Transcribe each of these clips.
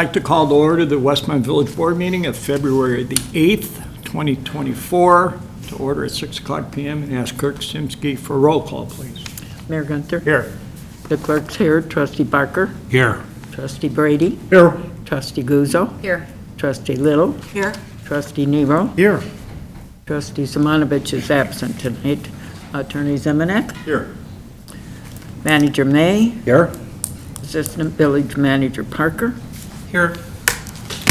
like to call to order the Westmont Village Board meeting of February the 8th, 2024, to order at 6 o'clock p.m. and ask Clerk Simsky for a roll call, please. Mayor Gunther. Here. The clerk's here. Trustee Barker. Here. Trustee Brady. Here. Trustee Guzzo. Here. Trustee Little. Here. Trustee Nero. Here. Trustee Simonovich is absent tonight. Attorney Zemanek. Here. Manager May. Here. Assistant Village Manager Parker. Here.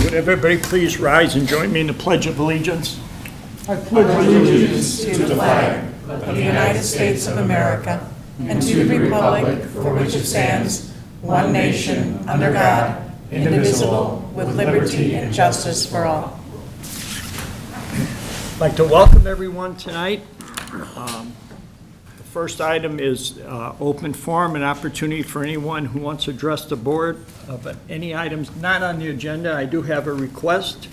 Would everybody please rise and join me in the Pledge of Allegiance? I pledge allegiance to the flag of the United States of America and to the republic for which it stands, one nation, under God, indivisible, with liberty and justice for all. I'd like to welcome everyone tonight. The first item is open forum, an opportunity for anyone who wants to address the board. But any items not on the agenda, I do have a request.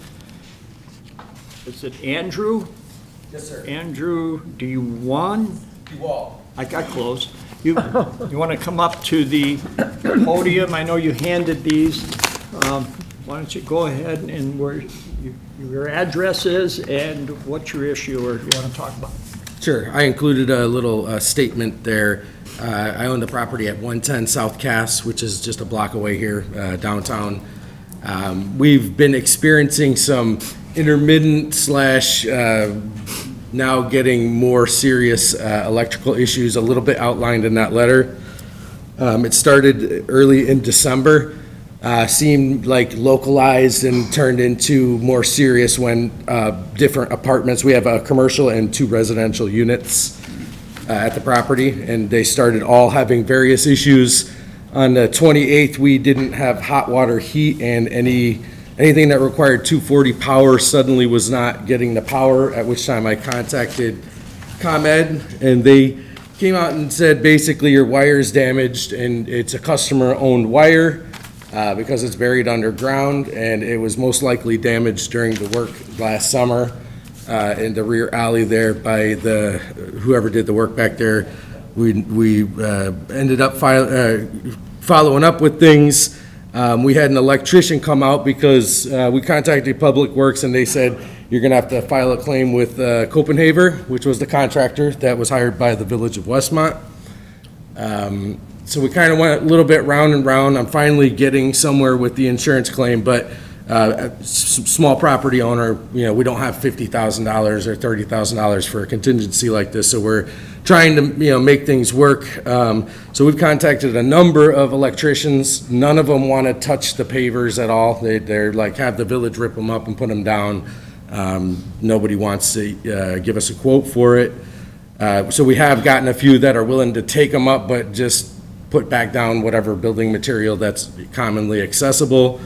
Is it Andrew? Yes, sir. Andrew Dewan? Duval. I got close. You want to come up to the podium? I know you handed these. Why don't you go ahead and where your address is and what your issue or you want to talk about? Sure. I included a little statement there. I own the property at 110 South Cass, which is just a block away here, downtown. We've been experiencing some intermittent slash now getting more serious electrical issues, a little bit outlined in that letter. It started early in December, seemed like localized and turned into more serious when different apartments, we have a commercial and 2 residential units at the property, and they started all having various issues. On the 28th, we didn't have hot water heat, and anything that required 240 power suddenly was not getting the power, at which time I contacted ComEd, and they came out and said, basically, your wire is damaged, and it's a customer-owned wire because it's buried underground, and it was most likely damaged during the work last summer in the rear alley there by whoever did the work back there. We ended up following up with things. We had an electrician come out because we contacted Public Works and they said, you're gonna have to file a claim with Copenhagen, which was the contractor that was hired by the Village of Westmont. So we kind of went a little bit round and round. I'm finally getting somewhere with the insurance claim, but small property owner, we don't have $50,000 or $30,000 for a contingency like this, so we're trying to, make things work. So we've contacted a number of electricians. None of them want to touch the pavers at all. They're like, have the village rip them up and put them down. Nobody wants to give us a quote for it. So we have gotten a few that are willing to take them up, but just put back down whatever building material that's commonly accessible.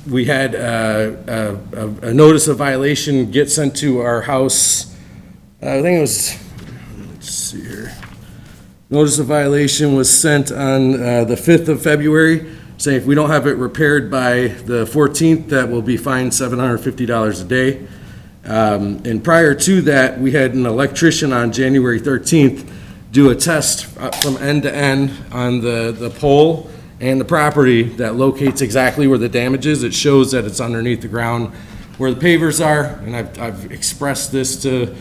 We had a notice of violation get sent to our house. I think it was, let's see here. Notice of violation was sent on the 5th of February, saying if we don't have it repaired by the 14th, that will be fined $750 a day. And prior to that, we had an electrician on January 13th do a test from end to end on the pole and the property that locates exactly where the damage is. It shows that it's underneath the ground where the pavers are, and I've expressed this to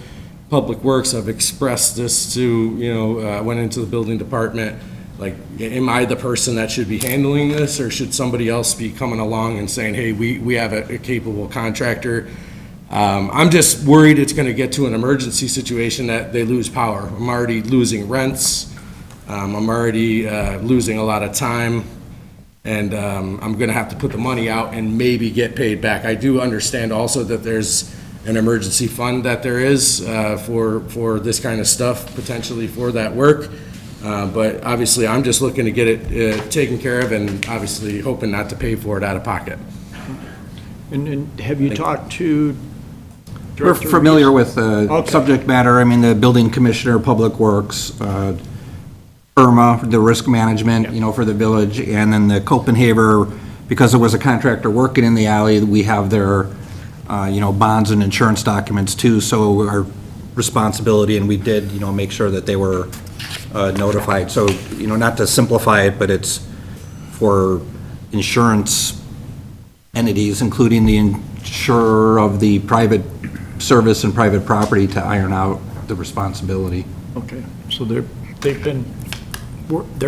Public Works, I've expressed this to, I went into the building department, like, am I the person that should be handling this, or should somebody else be coming along and saying, hey, we have a capable contractor? I'm just worried it's gonna get to an emergency situation that they lose power. I'm already losing rents. I'm already losing a lot of time, and I'm going to have to put the money out and maybe get paid back. I do understand also that there's an emergency fund that there is for this kind of stuff, potentially for that work. But obviously, I'm just looking to get it taken care of and obviously hoping not to pay for it out of pocket. And have you talked to We're familiar with the subject matter. I mean, the building commissioner, Public Works, IRMA, the risk management, for the village, and then the Copenhagen, because there was a contractor working in the alley, we have their, bonds and insurance documents too, so our responsibility, and we did, make sure that they were notified. So, not to simplify it, but it's for, insurance entities, including the insurer of the private service and private property, to iron out the responsibility. Okay, so they're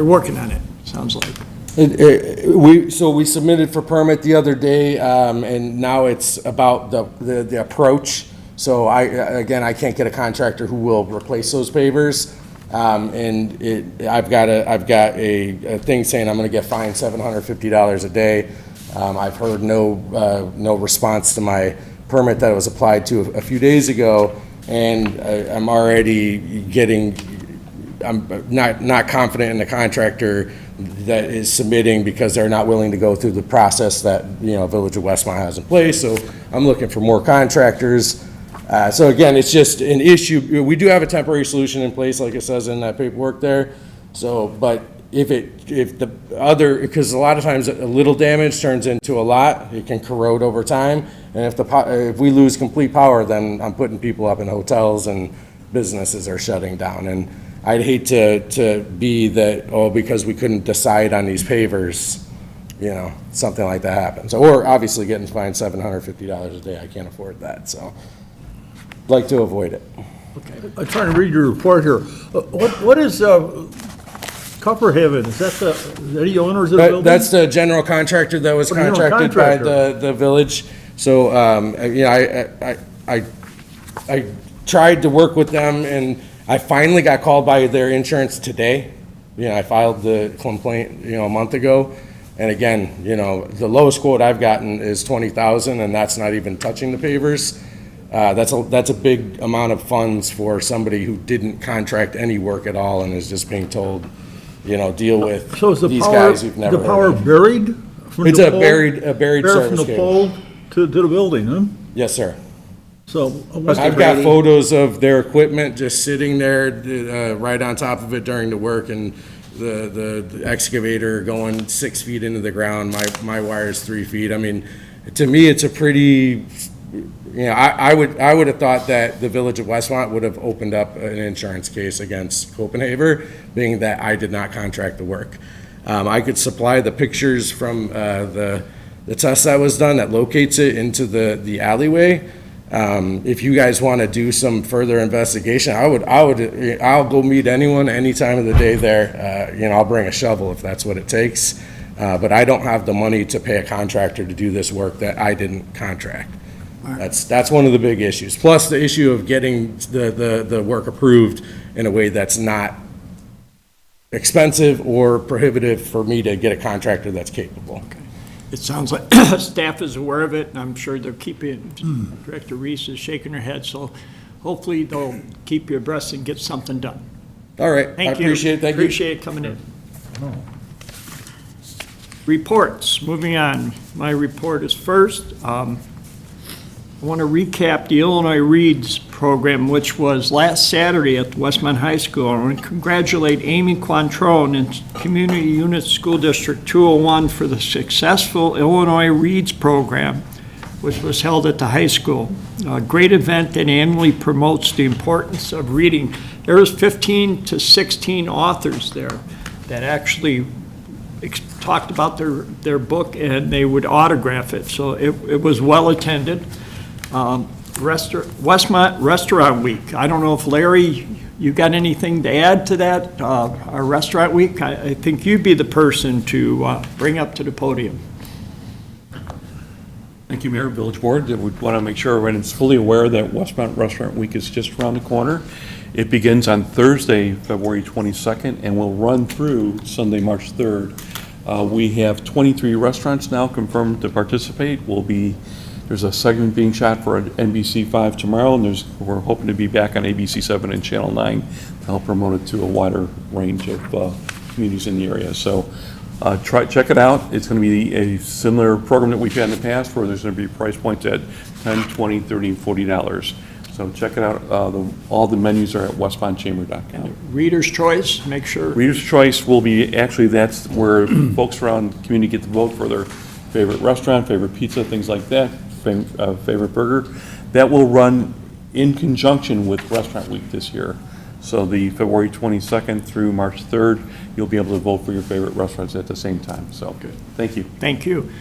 working on it, sounds like. We submitted for permit the other day, and now it's about the approach. So I can't get a contractor who will replace those pavers. I've got a thing saying I'm gonna get fined $750 a day. I've heard no response to my permit that was applied to a few days ago, and I'm already I'm not confident in the contractor that is submitting, because they're not willing to go through the process that, Village of Westmont has in place. So I'm looking for more contractors. So again, it's just an issue. We do have a temporary solution in place, like it says in that paperwork there. So, but because a lot of times a little damage turns into a lot, it can corrode over time. And if we lose complete power, then I'm putting people up in hotels and businesses are shutting down. And I'd hate to be that, because we couldn't decide on these pavers, something like that happens. Or obviously getting fined $750 a day, I can't afford that, so like to avoid it. I'm trying to read your report here. What is Copperhaven? Is that the owners of the building? That's the general contractor that was general contracted by contractor. the village. So, I tried to work with them, and I finally got called by their insurance today. I filed the complaint, a month ago. And again, the lowest quote I've gotten is $20,000, and that's not even touching the pavers. That's a big amount of funds for somebody who didn't contract any work at all and is just being told, deal with So is the these power, guys you've never the power heard of. buried? from It's the a pole? buried Buried service from the cable. pole to the building, huh? Yes, sir. So, I've got photos of their equipment just sitting there, right on top of it during the work, and the excavator going 6 feet into the ground. My wire's 3 feet. I mean, to me, it's a pretty, I would have thought that the Village of Westmont would have opened up an insurance case against Copenhagen, being that I did not contract the work. I could supply the pictures from the test that was done that locates it into the alleyway. If you guys want to do some further investigation, I'll go meet anyone any time of the day there. I'll bring a shovel if that's what it takes. But I don't have the money to pay a contractor to do this work that I didn't contract. That's one of the big issues. Plus the issue of getting the work approved in a way that's not expensive or prohibitive for me to get a contractor that's capable. It sounds like staff is aware of it, and I'm sure they're keeping, Director Reese is shaking her head, so hopefully they'll keep you abreast and get something done. All right, I Thank you. appreciate it. Thank you. Appreciate it coming in. Reports, moving on. My report is first. I want to recap the Illinois Reads program, which was last Saturday at Westmont High School. I want to congratulate Amy Quantrone in Community Unit School District 201 for the successful Illinois Reads program, which was held at the high school. A great event that annually promotes the importance of reading. There was 15 to 16 authors there that actually talked about their book, and they would autograph it. So it was well attended. Westmont Restaurant Week. I don't know if Larry, you got anything to add to that? Our Restaurant Week, I think you'd be the person to bring up to the podium. Thank you, Mayor, Village Board. We want to make sure everyone is fully aware that Westmont Restaurant Week is just around the corner. It begins on Thursday, February 22nd, and will run through Sunday, March 3rd. We have 23 restaurants now confirmed to participate. There's a segment being shot for NBC5 tomorrow, and we're hoping to be back on ABC7 and Channel 9 to help promote it to a wider range of communities in the area. So check it out. It's going to be a similar program that we've had in the past, where there's going to be price points at $10, $20, $30, and $40. So check it out. All the menus are at westmontchamber.com. Reader's Choice, make sure. Reader's Choice will be, actually, that's where folks around the community get to vote for their favorite restaurant, favorite pizza, things like that, favorite burger. That will run in conjunction with Restaurant Week this year. So the February 22nd through March 3rd, you'll be able to vote for your favorite restaurants at the same time. So, thank you. Thank you.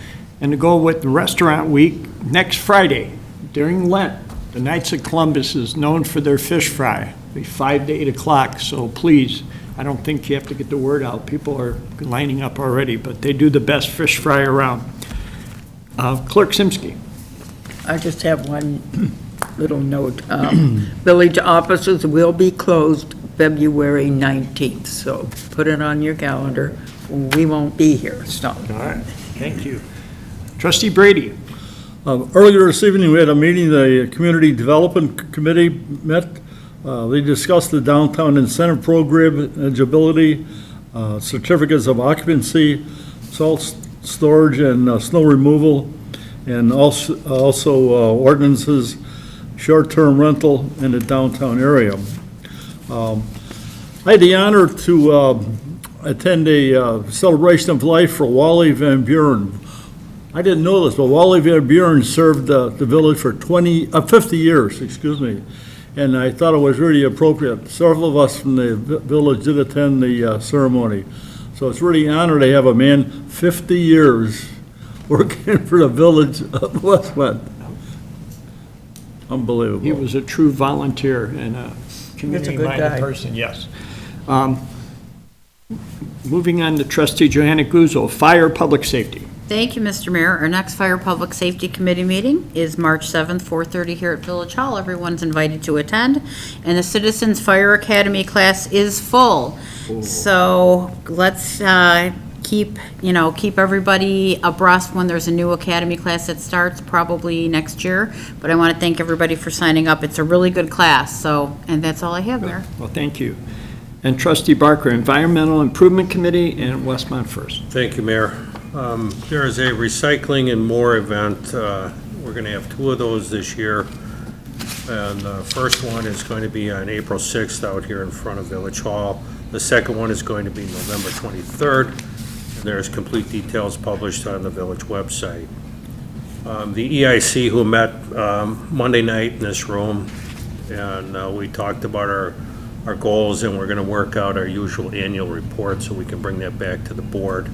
And to go with the Restaurant Week, next Friday, during Lent, the Knights of Columbus is known for their fish fry. It'll be 5 to 8 o'clock, so please, I don't think you have to get the word out. People are lining up already, but they do the best fish fry around. Clerk Simsky. I just have one little note. Village offices will be closed February 19th, so put it on your calendar. We won't be here, so. All right, thank you. Trustee Brady. Earlier this evening, we had a meeting, the Community Development Committee met. They discussed the downtown incentive program, eligibility, certificates of occupancy, salt storage and snow removal, and also ordinances, short-term rental in the downtown area. I had the honor to attend a celebration of life for Wally Van Buren. I didn't know this, but Wally Van Buren served the village for 50 years, excuse me, and I thought it was really appropriate. Several of us from the village did attend the ceremony, so it's really an honor to have a man 50 years working for the village of Westmont. Unbelievable. He was a true volunteer and a community-minded guy. person, yes. Moving on to Trustee Johanna Guzzo, Fire Public Safety. Thank you, Mr. Mayor. Our next Fire Public Safety Committee meeting is March 7th, 4:30 here at Village Hall. Everyone's invited to attend. And the Citizens Fire Academy class is full. So let's keep everybody abreast when there's a new academy class that starts probably next year. But I want to thank everybody for signing up. It's a really good class. And that's all I have, Mayor. Well, thank you. And Trustee Barker, Environmental Improvement Committee and Westmont First. Thank you, Mayor. There is a recycling and more event. We're going to have 2 of those this year. And the first one is going to be on April 6th out here in front of Village Hall. The second one is going to be November 23rd. And there's complete details published on the village website. The EIC who met Monday night in this room, and we talked about our goals, and we're going to work out our usual annual report so we can bring that back to the board.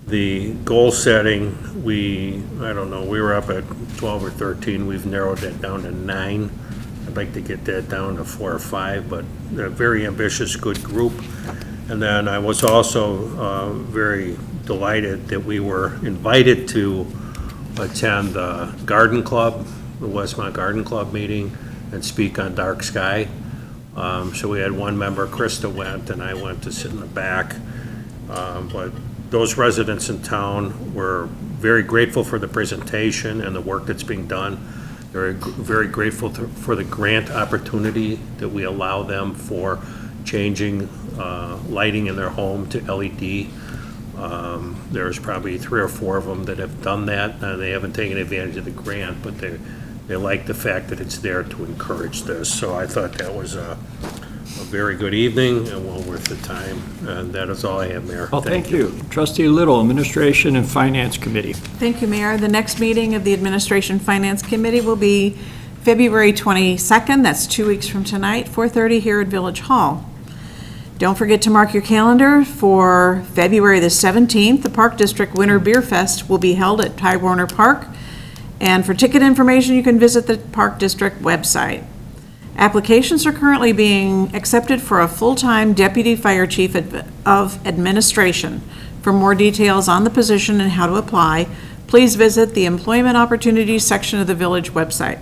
The goal setting, we were up at 12 or 13. We've narrowed that down to 9. I'd like to get that down to 4 or 5, but they're a very ambitious, good group. And then I was also very delighted that we were invited to attend the Garden Club, the Westmont Garden Club meeting, and speak on dark sky. So we had one member, Krista went, and I went to sit in the back. But those residents in town were very grateful for the presentation and the work that's being done. They're very grateful for the grant opportunity that we allow them for changing lighting in their home to LED. There's probably 3 or 4 of them that have done that. They haven't taken advantage of the grant, but they like the fact that it's there to encourage this. So I thought that was a very good evening and well worth the time. And that is all I have, Mayor. Well, thank you. Trustee Little, Administration and Finance Committee. Thank you, Mayor. The next meeting of the Administration Finance Committee will be February 22nd. That's 2 weeks from tonight, 4:30 here at Village Hall. Don't forget to mark your calendar for February the 17th. The Park District Winter Beer Fest will be held at Ty Warner Park. And for ticket information, you can visit the Park District website. Applications are currently being accepted for a full-time Deputy Fire Chief of Administration. For more details on the position and how to apply, please visit the Employment Opportunities section of the Village website.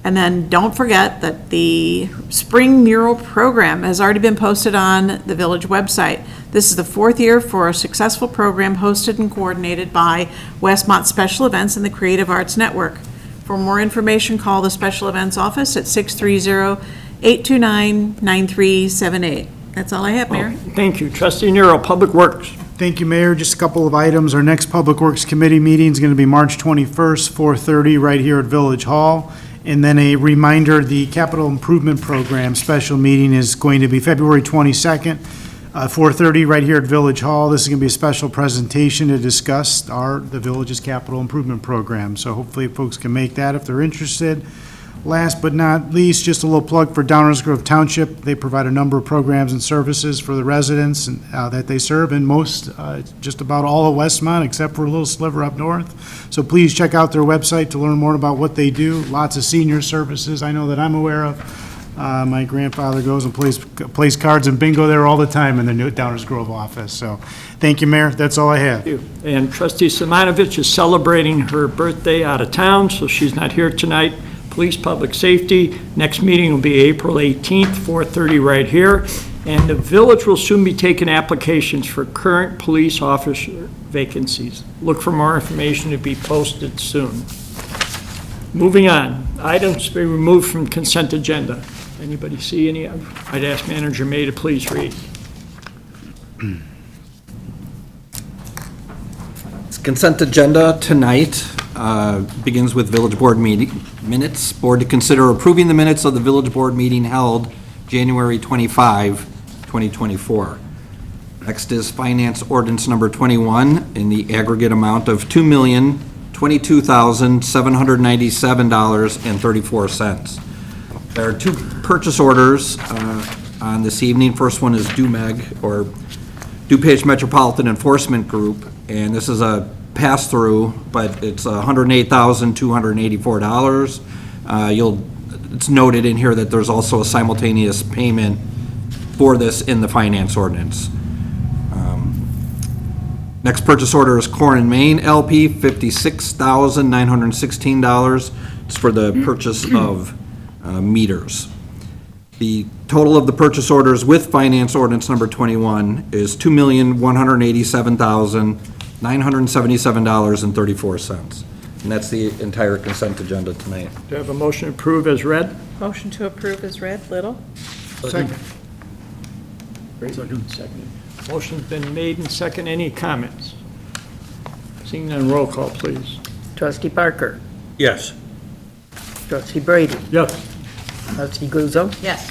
And then don't forget that the Spring Mural Program has already been posted on the Village website. This is the 4th year for a successful program hosted and coordinated by Westmont Special Events and the Creative Arts Network. For more information, call the Special Events Office at 630-829-9378. That's all I have, Mayor. Thank you. Trustee Nero, Public Works. Thank you, Mayor. Just a couple of items. Our next Public Works Committee meeting is going to be March 21st, 4:30, right here at Village Hall. And then a reminder, the Capital Improvement Program special meeting is going to be February 22nd, 4:30, right here at Village Hall. This is going to be a special presentation to discuss the village's capital improvement program. So hopefully folks can make that if they're interested. Last but not least, just a little plug for Downers Grove Township. They provide a number of programs and services for the residents that they serve in just about all of Westmont, except for a little sliver up north. So please check out their website to learn more about what they do. Lots of senior services I know that I'm aware of. My grandfather goes and plays cards and bingo there all the time in the new Downers Grove office. So thank you, Mayor. That's all I have. Thank you. And trustee Simonovich is celebrating her birthday out of town, so she's not here tonight. Police, Public Safety, next meeting will be April 18th, 4:30 right here. And the village will soon be taking applications for current police officer vacancies. Look for more information to be posted soon. Moving on, items to be removed from consent agenda. Anybody see any? I'd ask Manager May to please read. Consent agenda tonight begins with village board meeting minutes. Board to consider approving the minutes of the village board meeting held January 25, 2024. Next is finance ordinance number 21 in the aggregate amount of $2,022,797.34. There are two purchase orders on this evening. First one is DuMeg, or DuPage Metropolitan Enforcement Group, and this is a pass-through, but it's $108,284. It's noted in here that there's also a simultaneous payment for this in the finance ordinance. Next purchase order is Core and Main LP, $56,916. It's for the purchase of meters. The total of the purchase orders with finance ordinance number 21 is $2,187,977.34. And that's the entire consent agenda tonight. Do I have a motion to approve as read? Motion to approve is read. Little? Second. Second. Motion's been made and second. Any comments? Seeing none, roll call, please. Trustee Parker, Yes. trustee Brady, Yes. trustee Guzzo, Yes.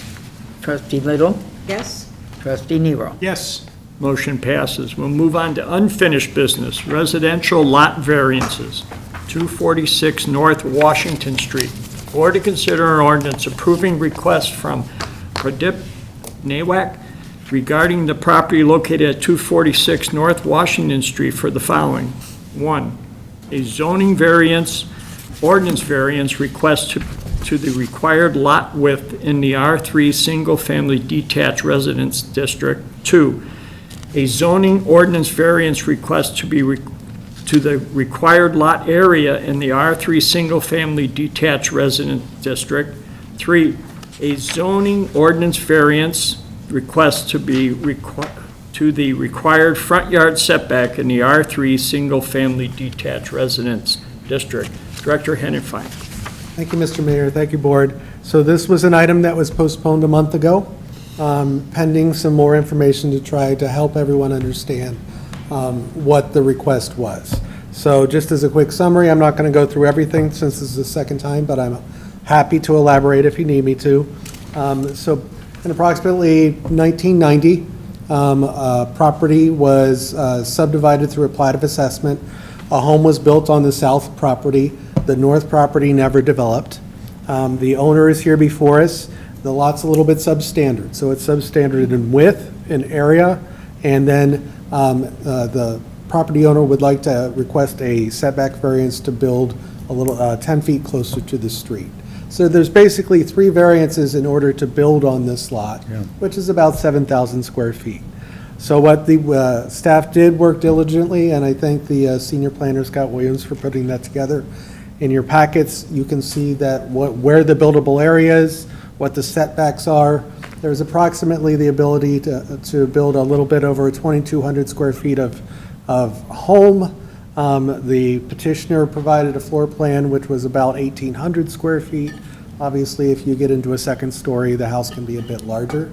trustee Little, Yes. trustee Nero. Yes. Motion passes. We'll move on to unfinished business, residential lot variances, 246 North Washington Street. Board to consider an ordinance approving request from Pradip Nawak regarding the property located at 246 North Washington Street for the following. 1, a zoning variance, ordinance variance request to the required lot width in the R3 Single Family Detached Residence District. 2, a zoning ordinance variance request to the required lot area in the R3 Single Family Detached Residence District. 3, a zoning ordinance variance request to the required front yard setback in the R3 Single Family Detached Residence District. Director Hennenfein. Thank you, Mr. Mayor. Thank you, Board. So this was an item that was postponed a month ago, pending some more information to try to help everyone understand what the request was. So just as a quick summary, I'm not going to go through everything since this is the second time, but I'm happy to elaborate if you need me to. So in approximately 1990, property was subdivided through a plat of assessment. A home was built on the south property. The north property never developed. The owner is here before us. The lot's a little bit substandard. So it's substandard in width, in area, and then the property owner would like to request a setback variance to build a little 10 feet closer to the street. So there's basically 3 variances in order to build on this lot, which is about 7,000 square feet. So what the staff did work diligently, and I thank the senior planner, Scott Williams, for putting that together. In your packets, you can see that where the buildable area is, what the setbacks are. There's approximately the ability to build a little bit over 2,200 square feet of home. The petitioner provided a floor plan which was about 1,800 square feet. Obviously, if you get into a second story, the house can be a bit larger,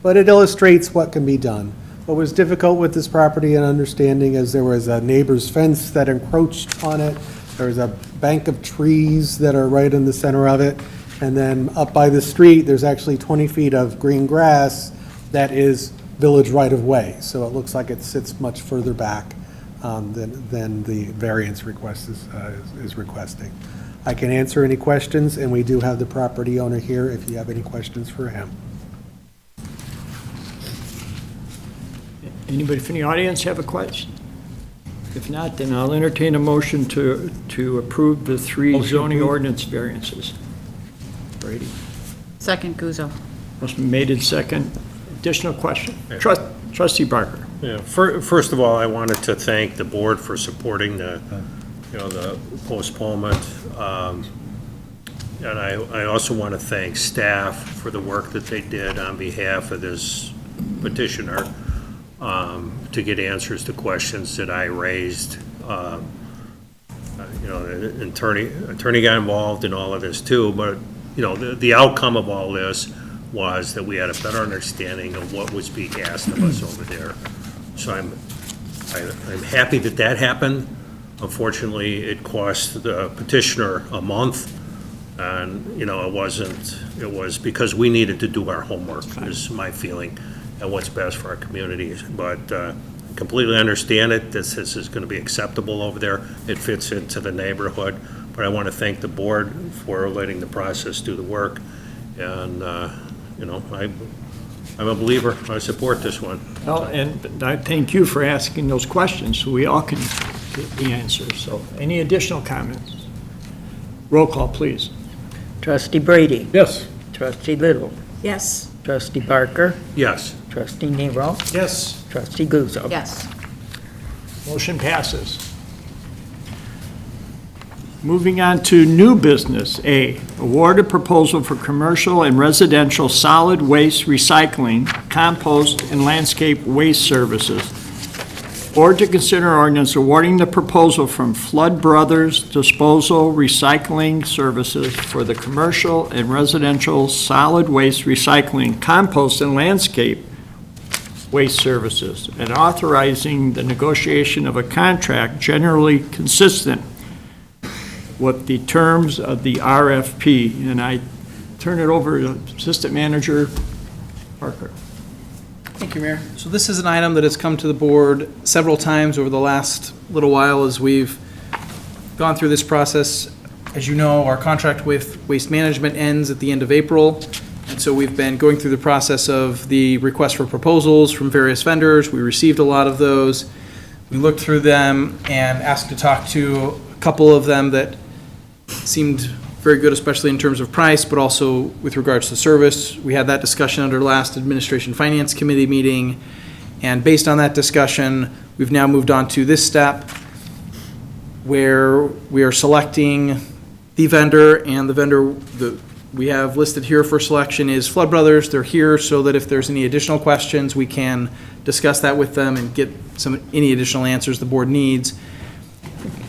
but it illustrates what can be done. What was difficult with this property and understanding is there was a neighbor's fence that encroached on it. There was a bank of trees that are right in the center of it. And then up by the street, there's actually 20 feet of green grass that is village right-of-way. So it looks like it sits much further back than the variance request is requesting. I can answer any questions, and we do have the property owner here if you have any questions for him. Anybody from the audience have a question? If not, then I'll entertain a motion to approve the 3 zoning ordinance variances. Brady? Second, Guzzo. Motion made in second. Additional question? Trustee Barker? Yeah, first of all, I wanted to thank the board for supporting the postponement. And I also want to thank staff for the work that they did on behalf of this petitioner to get answers to questions that I raised. The attorney got involved in all of this too, but, the outcome of all this was that we had a better understanding of what was being asked of us over there. So I'm happy that happened. Unfortunately, it cost the petitioner a month, and, it was because we needed to do our homework, is my feeling, and what's best for our communities. But completely understand it, this is going to be acceptable over there. It fits into the neighborhood, but I want to thank the board for letting the process do the work, and, I'm a believer, I support this one. Well, and I thank you for asking those questions, so we all can get the answers. So, any additional comments? Roll call, please. Trustee Brady? Yes. Trustee Little? Yes. Trustee Barker? Yes. Trustee Nero? Yes. Trustee Guzzo? Yes. Motion passes. Moving on to new business. A, award a proposal for commercial and residential solid waste recycling, compost, and landscape waste services. Or to consider ordinance awarding the proposal from Flood Brothers Disposal Recycling Services for the commercial and residential solid waste recycling, compost, and landscape waste services, and authorizing the negotiation of a contract generally consistent with the terms of the RFP. And I turn it over to Assistant Manager Parker. Thank you, Mayor. So this is an item that has come to the board several times over the last little while as we've gone through this process. As you know, our contract with Waste Management ends at the end of April, and so we've been going through the process of the request for proposals from various vendors. We received a lot of those. We looked through them and asked to talk to a couple of them that seemed very good, especially in terms of price, but also with regards to service. We had that discussion under last Administration Finance Committee meeting, and based on that discussion, we've now moved on to this step where we are selecting the vendor, and the vendor that we have listed here for selection is Flood Brothers. They're here so that if there's any additional questions, we can discuss that with them and get any additional answers the board needs.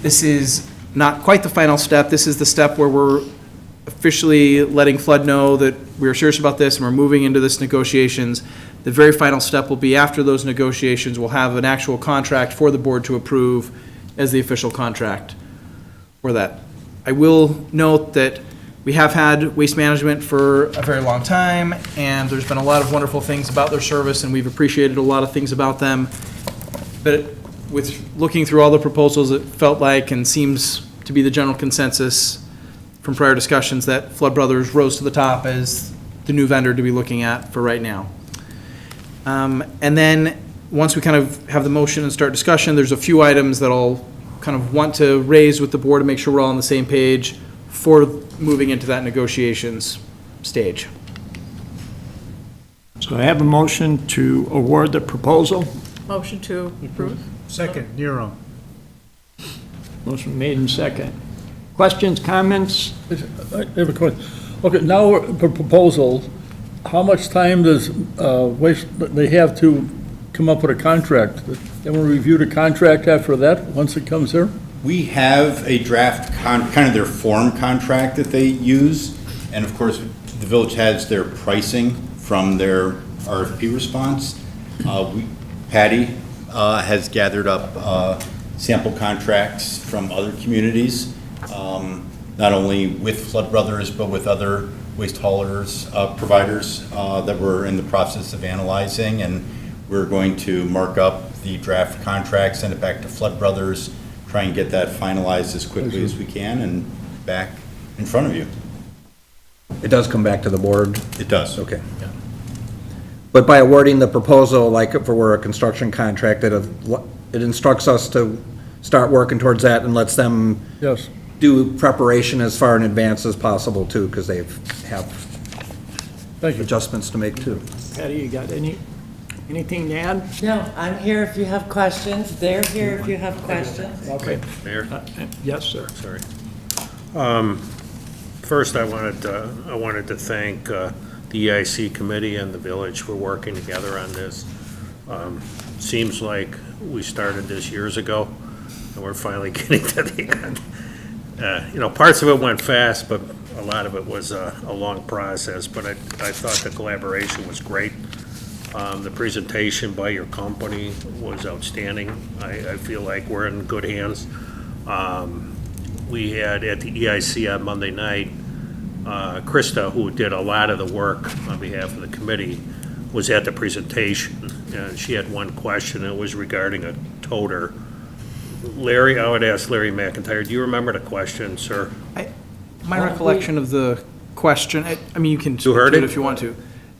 This is not quite the final step. This is the step where we're officially letting Flood know that we're serious about this and we're moving into this negotiations. The very final step will be after those negotiations, we'll have an actual contract for the board to approve as the official contract for that. I will note that we have had Waste Management for a very long time, and there's been a lot of wonderful things about their service, and we've appreciated a lot of things about them. But with looking through all the proposals, it felt like, and seems to be the general consensus from prior discussions, that Flood Brothers rose to the top as the new vendor to be looking at for right now. And then, once we kind of have the motion and start discussion, there's a few items that I'll kind of want to raise with the board to make sure we're all on the same page for moving into that negotiations stage. So I have a motion to award the proposal. Motion to approve? Second, Nero. Motion made in second. Questions, comments? I have a question. Okay, now, the proposal, how much time does Waste, they have to come up with a contract? Then we'll review the contract after that, once it comes here? We have a draft, kind of their form contract that they use, and of course, the village has their pricing from their RFP response. Patty has gathered up sample contracts from other communities, not only with Flood Brothers, but with other waste haulers, providers that we're in the process of analyzing, and we're going to mark up the draft contract, send it back to Flood Brothers, try and get that finalized as quickly as we can, and back in front of you. It does come back to the board? It does. Okay. But by awarding the proposal, like if it were a construction contract, it instructs us to start working towards that and lets them Yes. do preparation as far in advance as possible too, because they have Thank you. adjustments to make too. Patty, you got anything to add? No, I'm here if you have questions. They're here if you have questions. Okay. Mayor? Yes, sir. Sorry. First, I wanted to thank the EIC committee and the village for working together on this. Seems like we started this years ago, and we're finally getting to the end. Parts of it went fast, but a lot of it was a long process, but I thought the collaboration was great. The presentation by your company was outstanding. I feel like we're in good hands. We had at the EIC on Monday night, Krista, who did a lot of the work on behalf of the committee, was at the presentation, and she had one question. It was regarding a toter. Larry, I would ask Larry McIntyre, do you remember the question, sir? My recollection of the question, I mean, you can You heard do it it? if you want to.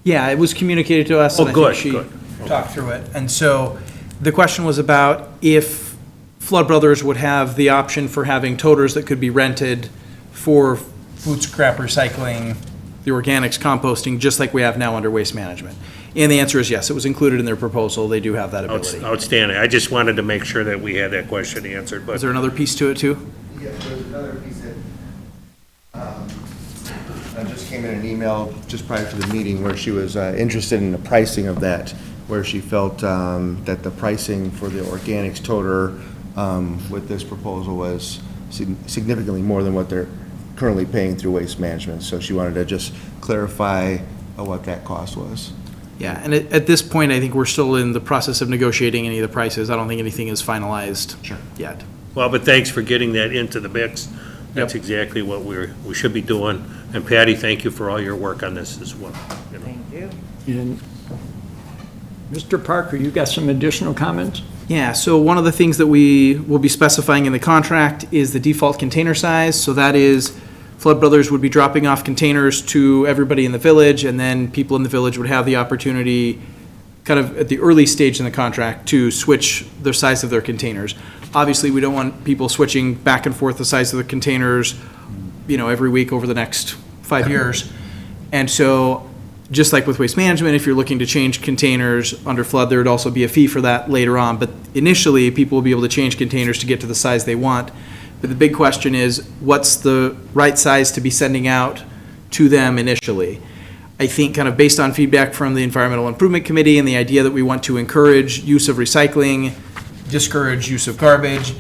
Yeah, it was communicated to us. Oh, and I good, think good. she talked through it. And so the question was about if Flood Brothers would have the option for having toters that could be rented for food scrap recycling, the organics composting, just like we have now under waste management. And the answer is yes, it was included in their proposal. They do have that ability. Outstanding. I just wanted to make sure that we had that question answered, but. Is there another piece to it too? Yeah, there's another piece that, I just came in an email just prior to the meeting where she was interested in the pricing of that, where she felt that the pricing for the organics toter with this proposal was significantly more than what they're currently paying through waste management. So she wanted to just clarify what that cost was. Yeah, and at this point, I think we're still in the process of negotiating any of the prices. I don't think anything is finalized yet. Well, but thanks for getting that into the mix. That's Yep. exactly what we should be doing. And Patty, thank you for all your work on this as well. Thank you. And Mr. Parker, you got some additional comments? Yeah, so one of the things that we will be specifying in the contract is the default container size. So that is, Flood Brothers would be dropping off containers to everybody in the village, and then people in the village would have the opportunity, kind of at the early stage in the contract, to switch the size of their containers. Obviously, we don't want people switching back and forth the size of the containers, every week over the next 5 years. And so, just like with waste management, if you're looking to change containers under flood, there would also be a fee for that later on. But initially, people will be able to change containers to get to the size they want. But the big question is, what's the right size to be sending out to them initially? I think kind of based on feedback from the Environmental Improvement Committee and the idea that we want to encourage use of recycling, discourage use of garbage,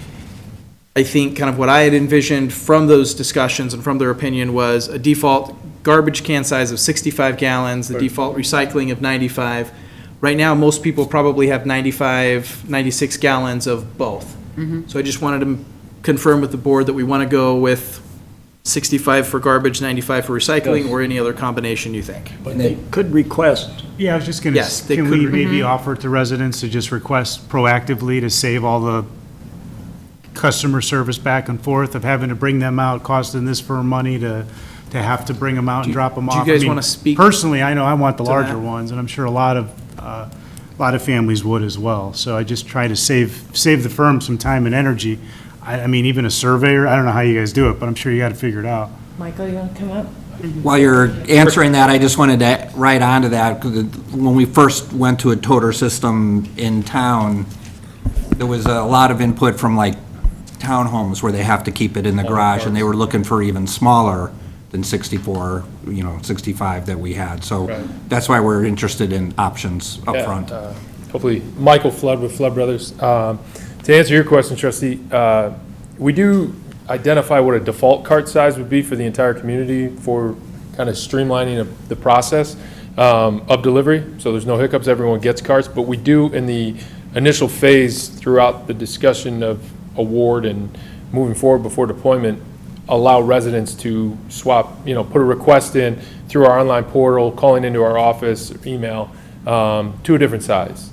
I think kind of what I had envisioned from those discussions and from their opinion was a default garbage can size of 65 gallons, the default recycling of 95. Right now, most people probably have 95, 96 gallons of both. So I just wanted to confirm with the board that we want to go with 65 for garbage, 95 for recycling, or any other combination you think. But they could request. Yeah, I was just gonna, Yes, they can could we re- maybe offer to residents to just request proactively to save all the customer service back and forth of having to bring them out, costing this firm money to have to bring them out and drop them do you off? guys I mean, wanna speak personally, I know I want the to larger that? ones, and I'm sure a lot of families would as well. So I just try to save the firm some time and energy. I mean, even a surveyor, I don't know how you guys do it, but I'm sure you gotta figure it out. Michael, you want to come up? While you're answering that, I just wanted to write onto that, because when we first went to a toter system in town, there was a lot of input from like townhomes where they have to keep it in the garage, and they were looking for even smaller than 64, 65 that we had. So that's why we're interested in options up front. Hopefully, Michael Flood with Flood Brothers. To answer your question, trustee, we do identify what a default cart size would be for the entire community for kind of streamlining of the process of delivery. So there's no hiccups, everyone gets carts, but we do in the initial phase throughout the discussion of award and moving forward before deployment, allow residents to swap, put a request in through our online portal, calling into our office, or email, to a different size.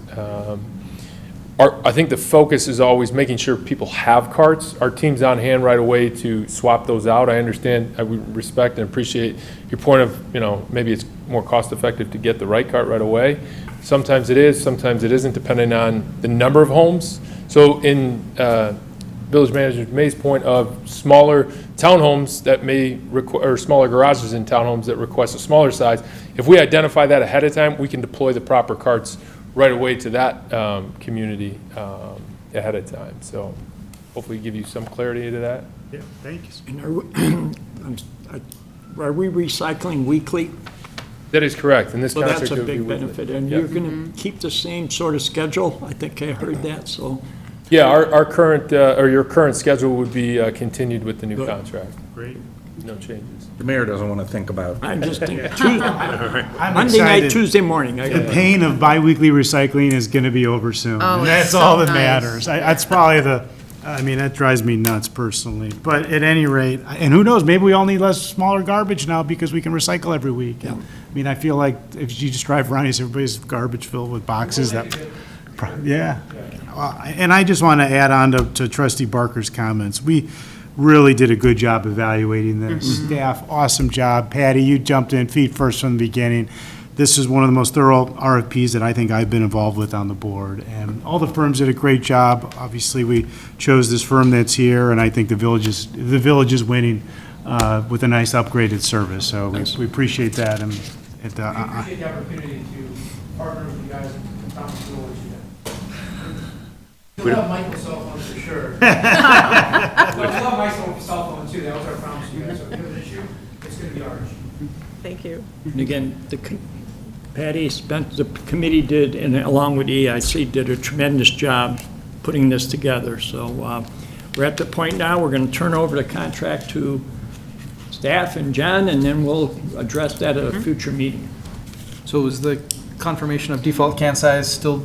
I think the focus is always making sure people have carts. Our team's on hand right away to swap those out. I understand, I would respect and appreciate your point of, maybe it's more cost-effective to get the right cart right away. Sometimes it is, sometimes it isn't, depending on the number of homes. So in Village Manager May's point of smaller townhomes that may require, or smaller garages in townhomes that request a smaller size, if we identify that ahead of time, we can deploy the proper carts right away to that community ahead of time. So hopefully give you some clarity to that. Yeah, thank you. And are we recycling weekly? That is correct. In this So contract, that's it a would be big weekly. benefit, and Yep. you're going to keep the same sort of schedule? I think I heard that, so. Yeah, our current, or your current schedule would be continued with the new Good. contract. Great. No changes. The mayor doesn't want to think about. I'm just thinking, I'm Monday night, excited. Tuesday morning. The pain of biweekly recycling is going to be over soon. Oh, And it's that's so all that nice. matters. That's probably that drives me nuts personally. But at any rate, and who knows, maybe we all need less smaller garbage now because we can recycle every week. I mean, I feel like if you just drive around, you see everybody's garbage filled with boxes yeah. And I just want to add on to Trustee Barker's comments. We really did a good job evaluating this. Staff, awesome job. Patty, you jumped in feet first from the beginning. This is one of the most thorough RFPs that I think I've been involved with on the board. And all the firms did a great job. Obviously, we chose this firm that's here, and I think the village is winning with a nice upgraded service. So we appreciate that. And We appreciate the opportunity to partner with you guys and Thomas Village. You'll have Michael's cell phone for sure. You'll have my cell phone too, that was our promise to you guys, so if you have an issue, it's gonna be ours. Thank you. And again, Patty spent, the committee did, and along with EIC, did a tremendous job putting this together. So we're at the point now, we're going to turn over the contract to staff and John, and then we'll address that at a future meeting. So is the confirmation of default can size still,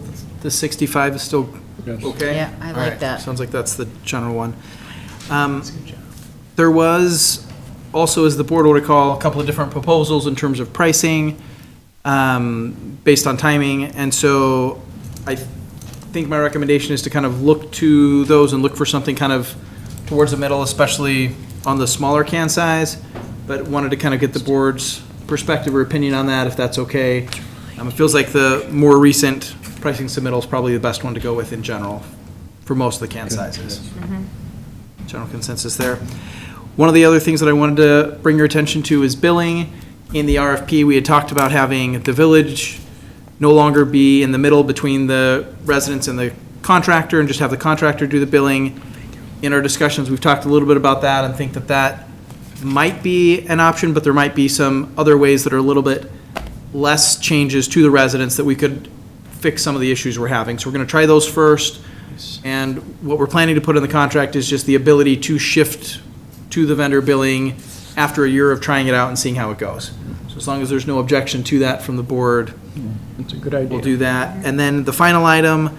the 65 is still okay? Yeah, I All like right, that. Sounds like that's the general one. There was also, as the board will recall, a couple of different proposals in terms of pricing, based on timing, and so I think my recommendation is to kind of look to those and look for something kind of towards the middle, especially on the smaller can size, but wanted to kind of get the board's perspective or opinion on that, if that's okay. It feels like the more recent pricing submittal is probably the best one to go with in general, for most of the can sizes. General consensus there. One of the other things that I wanted to bring your attention to is billing. In the RFP, we had talked about having the village no longer be in the middle between the residents and the contractor, and just have the contractor do the billing. In our discussions, we've talked a little bit about that and think that that might be an option, but there might be some other ways that are a little bit less changes to the residents that we could fix some of the issues we're having. So we're going to try those first. And what we're planning to put in the contract is just the ability to shift to the vendor billing after a year of trying it out and seeing how it goes. So as long as there's no objection to that from the board, That's a good idea. we'll do that. And then the final item,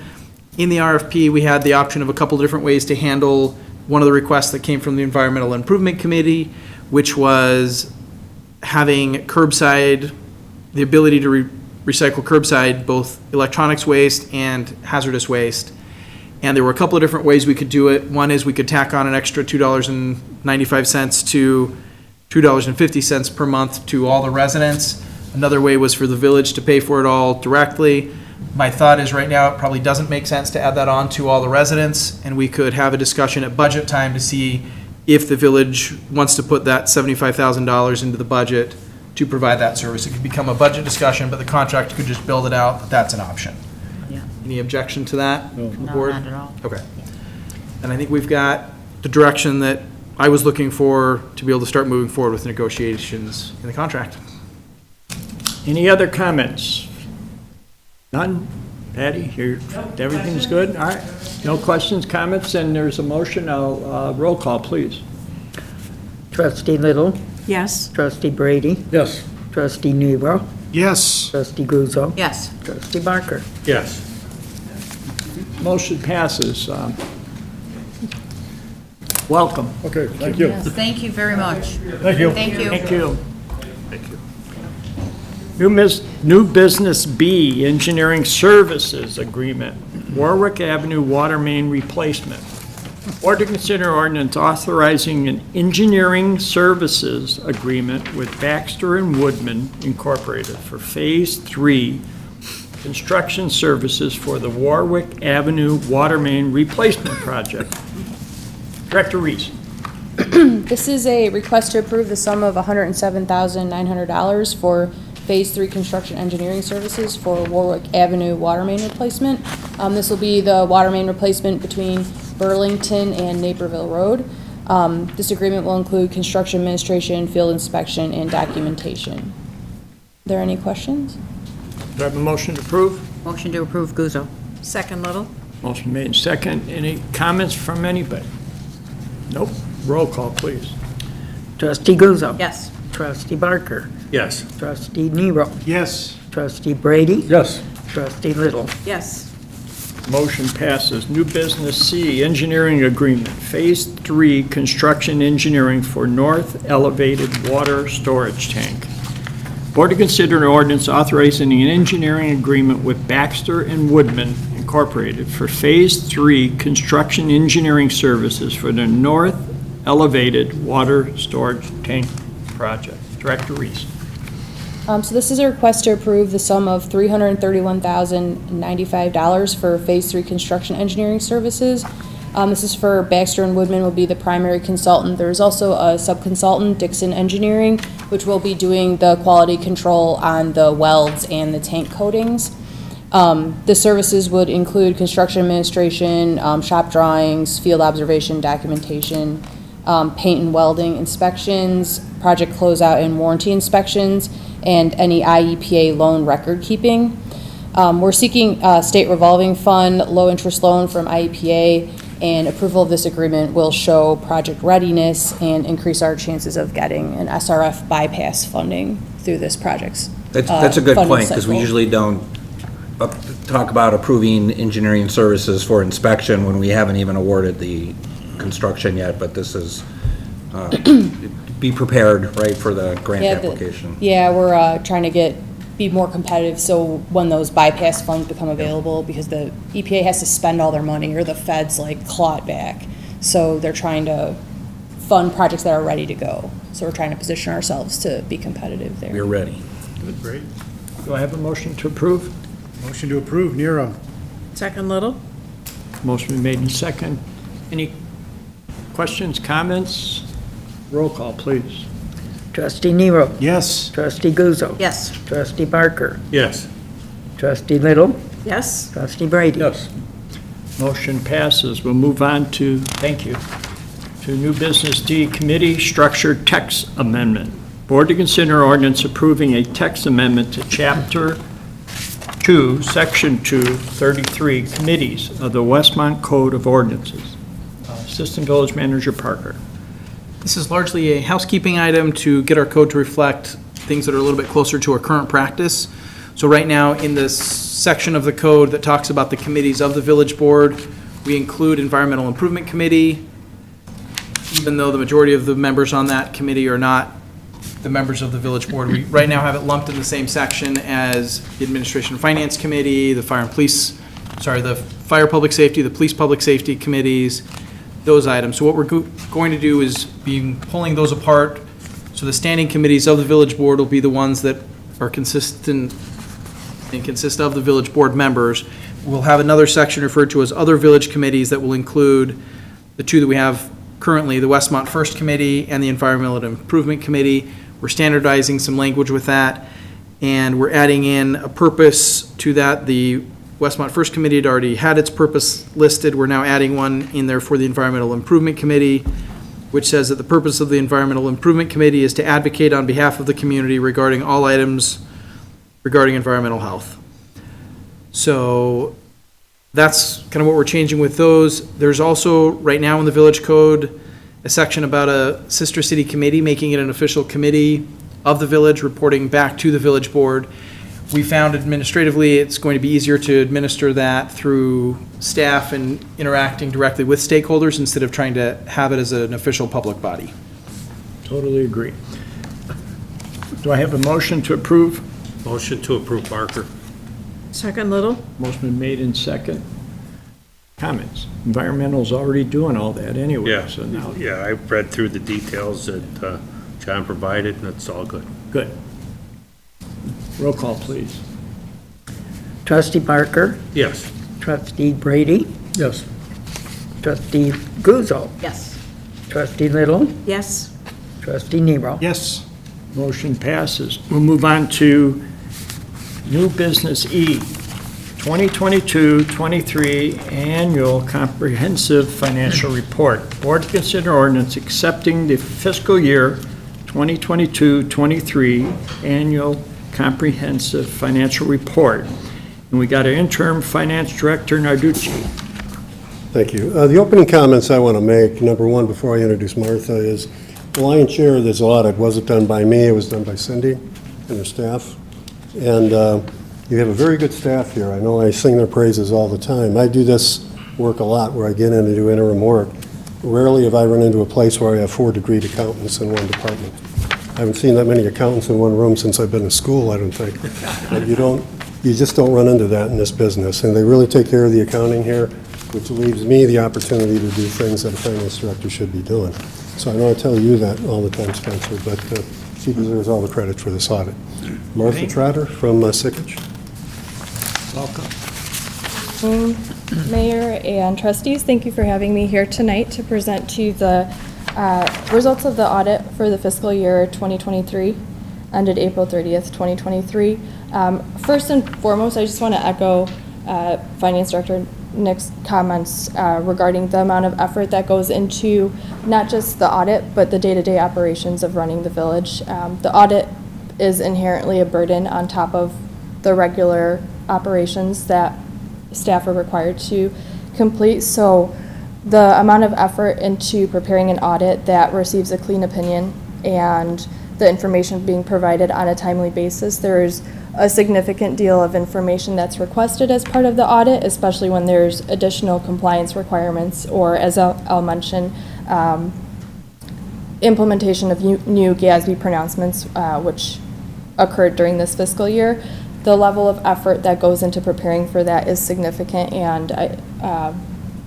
in the RFP, we had the option of a couple different ways to handle one of the requests that came from the Environmental Improvement Committee, which was having curbside, the ability to recycle curbside, both electronics waste and hazardous waste. And there were a couple of different ways we could do it. One is we could tack on an extra $2.95 to $2.50 per month to all the residents. Another way was for the village to pay for it all directly. My thought is right now, it probably doesn't make sense to add that on to all the residents, and we could have a discussion at budget time to see if the village wants to put that $75,000 into the budget to provide that service. It could become a budget discussion, but the contractor could just build it out, but that's an option. Yeah. Any objection to that from the No, board? not at all. Okay. And I think we've got the direction that I was looking for to be able to start moving forward with negotiations in the contract. Any other comments? None? Patty, everything's good? All right. No questions, comments, and there's a motion. Roll call, please. Trustee Little, Yes. Trustee Brady, Yes. Trustee Nero, Yes. Trustee Guzzo, Yes. Trustee Barker. Yes. Motion passes. Welcome. Okay, thank you. Yes, thank you very much. Thank you. Thank you. Thank you. New business B, engineering services agreement. Warwick Avenue water main replacement. Or to consider ordinance authorizing an engineering services agreement with Baxter and Woodman Incorporated for Phase 3 construction services for the Warwick Avenue water main replacement project. Director Reese. This is a request to approve the sum of $107,900 for Phase 3 construction engineering services for Warwick Avenue water main replacement. This will be the water main replacement between Burlington and Naperville Road. This agreement will include construction administration, field inspection, and documentation. Are there any questions? Do I have a motion to approve? Motion to approve Guzzo. Second Little? Motion made and second. Any comments from anybody? Nope. Roll call, please. Trustee Guzzo. Yes. Trustee Barker. Yes. Trustee Nero. Yes. Trustee Brady. Yes. Trustee Little. Yes. Motion passes. New business C, engineering agreement, Phase 3 construction engineering for north elevated water storage tank. Board to consider an ordinance authorizing an engineering agreement with Baxter and Woodman Incorporated for Phase 3 construction engineering services for the north elevated water storage tank project. Director Reese. So this is a request to approve the sum of $331,095 for Phase 3 construction engineering services. This is for Baxter and Woodman will be the primary consultant. There's also a sub-consultant, Dixon Engineering, which will be doing the quality control on the welds and the tank coatings. The services would include construction administration, shop drawings, field observation, documentation, paint and welding inspections, project closeout and warranty inspections, and any IEPA loan record keeping. We're seeking a state revolving fund, low-interest loan from IEPA, and approval of this agreement will show project readiness and increase our chances of getting an SRF bypass funding through this project's That's a good funding point, because we cycle. usually don't talk about approving engineering services for inspection when we haven't even awarded the construction yet, but this is, be prepared, right, for the grant application. Yeah, we're trying to be more competitive, so when those bypass funds become available, because the EPA has to spend all their money, or the feds like claw it back. So they're trying to fund projects that are ready to go. So we're trying to position ourselves to be competitive there. We're ready. Good, great. Do I have a motion to approve? Motion to approve, Nero. Second Little? Motion been made and second. Any questions, comments? Roll call, please. Trustee Nero. Yes. Trustee Guzzo. Yes. Trustee Barker. Yes. Trustee Little. Yes. Trustee Brady. Yes. Motion passes. We'll move on to, thank you, to new business D, committee structure text amendment. Board to consider ordinance approving a text amendment to Chapter 2, Section 233, Committees of the Westmont Code of Ordinances. Assistant Village Manager Parker. This is largely a housekeeping item to get our code to reflect things that are a little bit closer to our current practice. So right now, in this section of the code that talks about the committees of the village board, we include Environmental Improvement Committee, even though the majority of the members on that committee are not the members of the village board. We right now have it lumped in the same section as the Administration and Finance Committee, the Fire Public Safety, the Police Public Safety Committees, those items. So what we're going to do is be pulling those apart. So the standing committees of the village board will be the ones that are consistent and consist of the village board members. We'll have another section referred to as other village committees that will include the two that we have currently, the Westmont First Committee and the Environmental Improvement Committee. We're standardizing some language with that, and we're adding in a purpose to that. The Westmont First Committee had already had its purpose listed. We're now adding one in there for the Environmental Improvement Committee, which says that the purpose of the Environmental Improvement Committee is to advocate on behalf of the community regarding all items regarding environmental health. So that's kind of what we're changing with those. There's also, right now in the village code, a section about a sister city committee, making it an official committee of the village, reporting back to the village board. We found administratively it's going to be easier to administer that through staff and interacting directly with stakeholders instead of trying to have it as an official public body. Totally agree. Do I have a motion to approve? Motion to approve Barker. Second Little? Motion been made in second. comments? Environmental's already doing all that anyway, Yeah, so now, yeah, I've read through the details that John provided, and it's all good. good. Roll call, please. Trustee Barker, Yes. trustee Brady, Yes. trustee Guzzo, Yes. trustee Little, Yes. trustee Nero. Yes. Motion passes. We'll move on to new business E, 2022-23 Annual Comprehensive Financial Report. Board to consider ordinance accepting the fiscal year 2022-23 Annual Comprehensive Financial Report. And we got our interim finance director, Narducci. Thank you. The opening comments I want to make, number one, before I introduce Martha, is the lion's share of this audit wasn't done by me, it was done by Cindy and her staff. And you have a very good staff here. I know I sing their praises all the time. I do this work a lot where I get in and do interim work. Rarely have I run into a place where I have 4 degreed accountants in one department. I haven't seen that many accountants in one room since I've been in school, I don't think. But you just don't run into that in this business. And they really take care of the accounting here, which leaves me the opportunity to do things that a finance director should be doing. So I know I tell you that all the time, Spencer, but she deserves all the credit for this audit. Martha Trotter from Sickage. Welcome. Mayor and trustees, thank you for having me here tonight to present to you the results of the audit for the fiscal year 2023, ended April 30th, 2023. First and foremost, I just want to echo Finance Director Nick's comments regarding the amount of effort that goes into not just the audit, but the day-to-day operations of running the village. The audit is inherently a burden on top of the regular operations that staff are required to complete. So the amount of effort into preparing an audit that receives a clean opinion and the information being provided on a timely basis, there's a significant deal of information that's requested as part of the audit, especially when there's additional compliance requirements or, as I'll mention, implementation of new GASB pronouncements, which occurred during this fiscal year. The level of effort that goes into preparing for that is significant, and I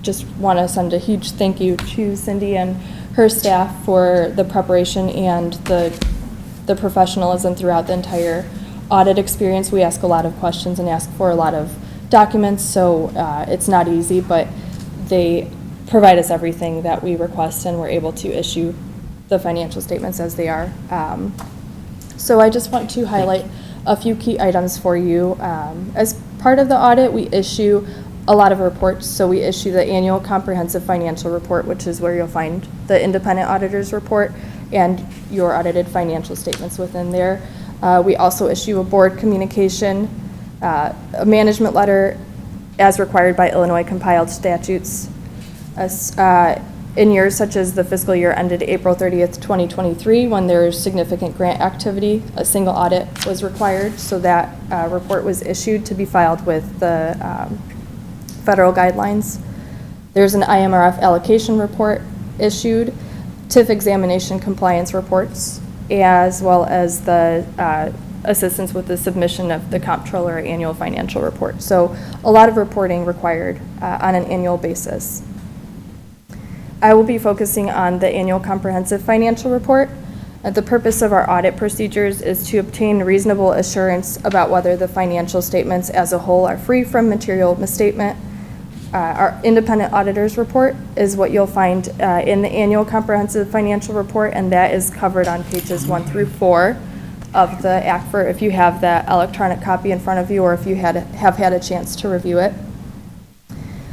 just want to send a huge thank you to Cindy and her staff for the preparation and the professionalism throughout the entire audit experience. We ask a lot of questions and ask for a lot of documents, so it's not easy, but they provide us everything that we request, and we're able to issue the financial statements as they are. So I just want to highlight a few key items for you. As part of the audit, we issue a lot of reports. So we issue the annual comprehensive financial report, which is where you'll find the independent auditor's report and your audited financial statements within there. We also issue a board communication, a management letter as required by Illinois compiled statutes. In years such as the fiscal year ended April 30th, 2023, when there's significant grant activity, a single audit was required, so that report was issued to be filed with the federal guidelines. There's an IMRF allocation report issued, TIF examination compliance reports, as well as the assistance with the submission of the comptroller annual financial report. So a lot of reporting required on an annual basis. I will be focusing on the annual comprehensive financial report. The purpose of our audit procedures is to obtain reasonable assurance about whether the financial statements as a whole are free from material misstatement. Our independent auditor's report is what you'll find in the annual comprehensive financial report, and that is covered on pages 1 through 4 of the ACFR if you have that electronic copy in front of you or if you have had a chance to review it.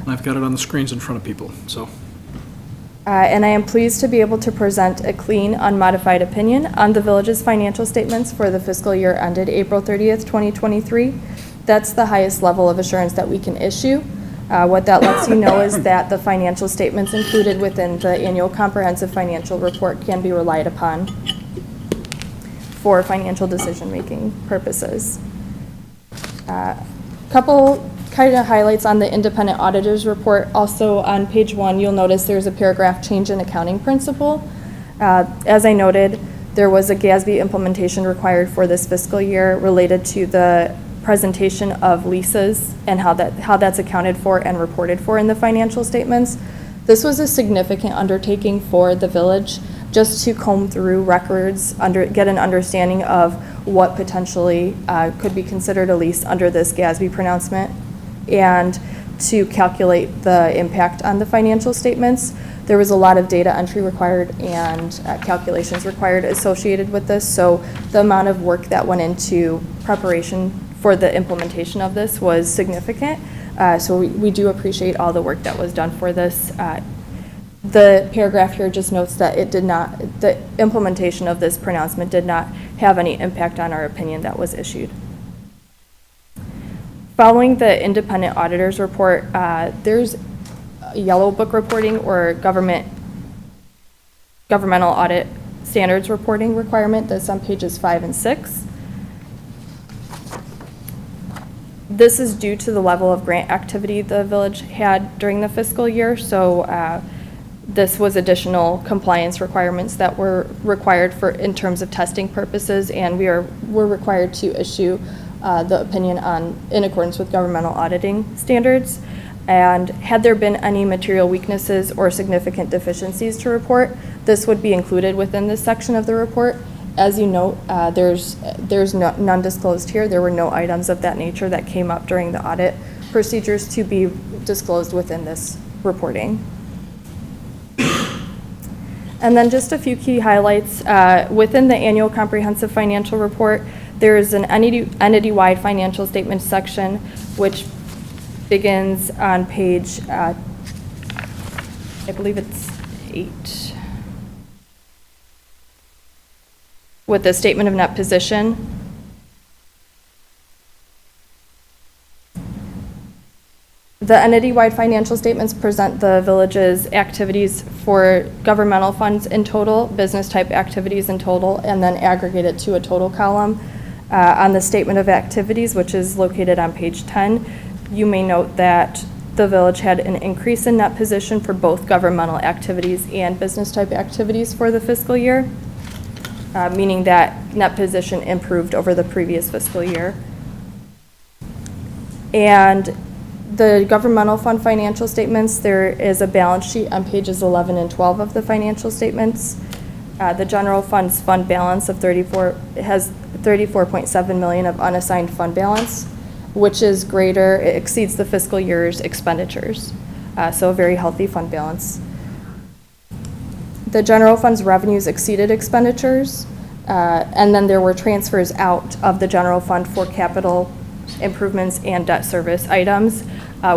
I've got it on the screens in front of people, so. And I am pleased to be able to present a clean, unmodified opinion on the village's financial statements for the fiscal year ended April 30th, 2023. That's the highest level of assurance that we can issue. What that lets you know is that the financial statements included within the annual comprehensive financial report can be relied upon for financial decision-making purposes. Couple kind of highlights on the independent auditor's report. Also on page 1, you'll notice there's a paragraph change in accounting principle. As I noted, there was a GASB implementation required for this fiscal year related to the presentation of leases and how that's accounted for and reported for in the financial statements. This was a significant undertaking for the village, just to comb through records, get an understanding of what potentially could be considered a lease under this GASB pronouncement, and to calculate the impact on the financial statements. There was a lot of data entry required and calculations required associated with this, so the amount of work that went into preparation for the implementation of this was significant. So we do appreciate all the work that was done for this. The paragraph here just notes that the implementation of this pronouncement did not have any impact on our opinion that was issued. Following the independent auditor's report, there's yellow book reporting or governmental audit standards reporting requirement that's on pages 5 and 6. This is due to the level of grant activity the village had during the fiscal year, so this was additional compliance requirements that were required in terms of testing purposes, and we're required to issue the opinion in accordance with governmental auditing standards. And had there been any material weaknesses or significant deficiencies to report, this would be included within this section of the report. As you note, there's none disclosed here. There were no items of that nature that came up during the audit procedures to be disclosed within this reporting. And then just a few key highlights. Within the annual comprehensive financial report, there is an entity-wide financial statement section, which begins on page, I believe it's 8, with the statement of net position. The entity-wide financial statements present the village's activities for governmental funds in total, business-type activities in total, and then aggregate it to a total column. On the statement of activities, which is located on page 10, you may note that the village had an increase in net position for both governmental activities and business-type activities for the fiscal year, meaning that net position improved over the previous fiscal year. And the governmental fund financial statements, there is a balance sheet on pages 11 and 12 of the financial statements. The general fund's fund balance of has 34.7 million of unassigned fund balance, which is greater, it exceeds the fiscal year's expenditures. So a very healthy fund balance. The general fund's revenues exceeded expenditures, and then there were transfers out of the general fund for capital improvements and debt service items,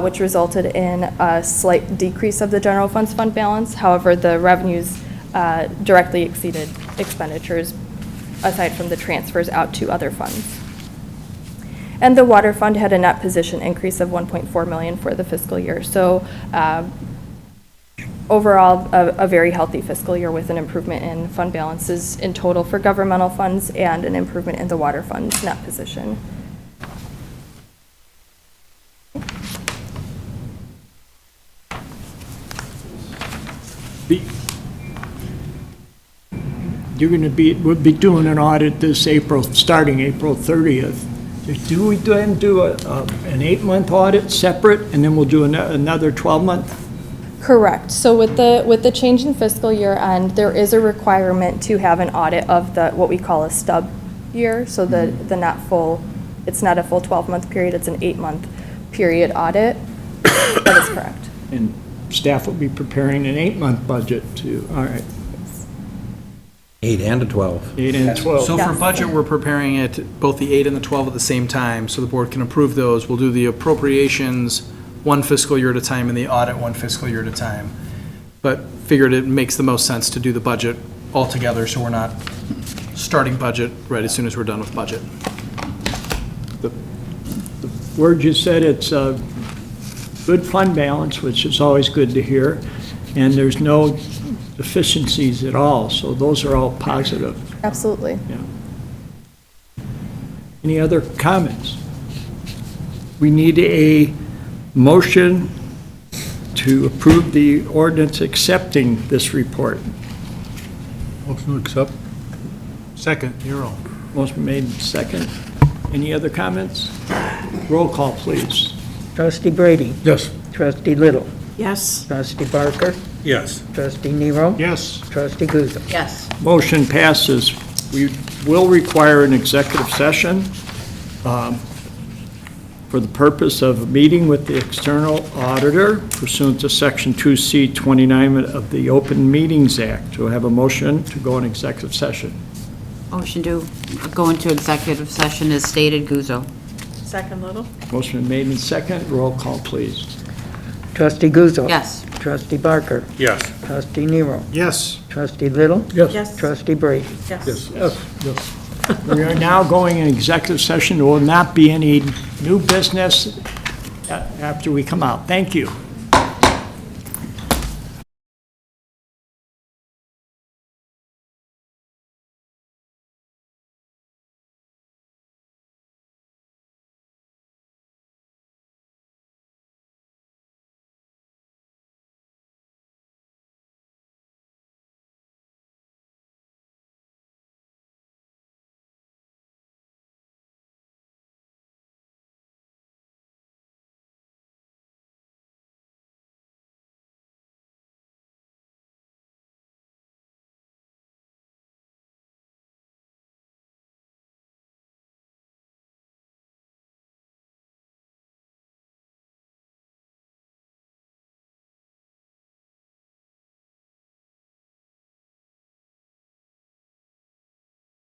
which resulted in a slight decrease of the general fund's fund balance. However, the revenues directly exceeded expenditures, aside from the transfers out to other funds. And the water fund had a net position increase of 1.4 million for the fiscal year. So overall, a very healthy fiscal year with an improvement in fund balances in total for governmental funds and an improvement in the water fund's net position. We'll be doing an audit this April, starting April 30th. Do we then do an 8-month audit separate, and then we'll do another 12-month? Correct. So with the change in fiscal year end, there is a requirement to have an audit of what we call a stub year. So it's not a full 12-month period, it's an 8-month period audit. That is correct. And staff will be preparing an 8-month budget too. All right. 8 and a 12. 8 and 12. So for budget, we're preparing it, both the 8 and the 12 at the same time, so the board can approve those. We'll do the appropriations one fiscal year at a time and the audit one fiscal year at a time. But figured it makes the most sense to do the budget all together, so we're not starting budget right as soon as we're done with budget. The word you said, it's a good fund balance, which is always good to hear, and there's no deficiencies at all, so those are all positive. Absolutely. Yeah. Any other comments? We need a motion to approve the ordinance accepting this report. Motion to accept. Second, you're on. Motion made second. Any other comments? Roll call, please. Trustee Brady? Yes. Trustee Little? Yes. Trustee Barker? Yes. Trustee Nero? Yes. Trustee Guzzo? Yes. Motion passes. We will require an executive session for the purpose of a meeting with the external auditor pursuant to Section 2C29 of the Open Meetings Act. Do I have a motion to go in executive session? Motion to go into executive session as stated, Guzzo. Second Little? Motion made in second. Roll call, please. Trustee Guzzo? Yes. Trustee Barker? Yes. Trustee Nero? Yes. Trustee Little? Yes. Trustee Brady? Yes. Yes. We are now going in executive session. There will not be any new business after we come out. Thank you.